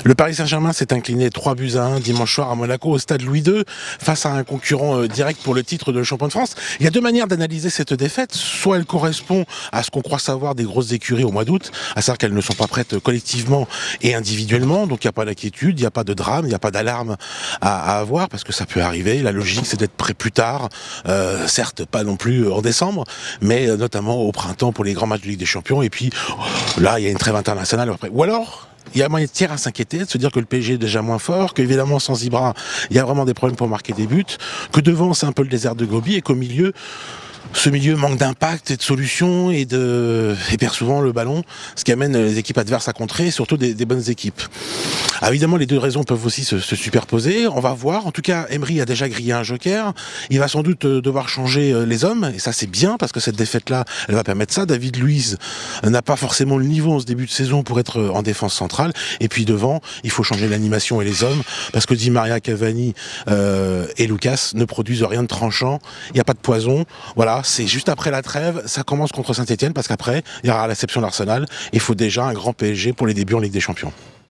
Le Paris Saint-Germain s'est incliné 3-1 dimanche soir à Monaco au stade Louis II face à un concurrent direct pour le titre de champion de France. Il y a deux manières d'analyser cette défaite. Soit elle correspond à ce qu'on croit savoir des grosses écuries au mois d'août, à savoir qu'elles ne sont pas prêtes collectivement et individuellement, donc il n'y a pas d'inquiétude, il n'y a pas de drame, il n'y a pas d'alarme à avoir parce que ça peut arriver. La logique c'est d'être prêt plus tard, certes pas non plus en décembre, mais notamment au printemps pour les grands matchs de Ligue des Champions. Et puis là il y a une trêve internationale après. Ou alors il y a moyen de à s'inquiéter, de se dire que le PSG est déjà moins fort, qu'évidemment sans Ibra, il y a vraiment des problèmes pour marquer des buts, que devant c'est un peu le désert de Gobi et qu'au milieu, ce milieu manque d'impact et de solutions et perd souvent le ballon, ce qui amène les équipes adverses à contrer, et surtout des bonnes équipes. Alors évidemment, les deux raisons peuvent aussi se superposer. On va voir. En tout cas, Emery a déjà grillé un joker. Il va sans doute devoir changer les hommes. Et ça, c'est bien parce que cette défaite-là, elle va permettre ça. David Luiz n'a pas forcément le niveau en ce début de saison pour être en défense centrale. Et puis devant, il faut changer l'animation et les hommes parce que Di Maria, Cavani et Lucas ne produisent rien de tranchant. Il n'y a pas de poison. Voilà, c'est juste après la trêve. Ça commence contre Saint-Etienne parce qu'après, il y aura la réception d'Arsenal. Il faut déjà un grand PSG pour les débuts en Ligue des Champions.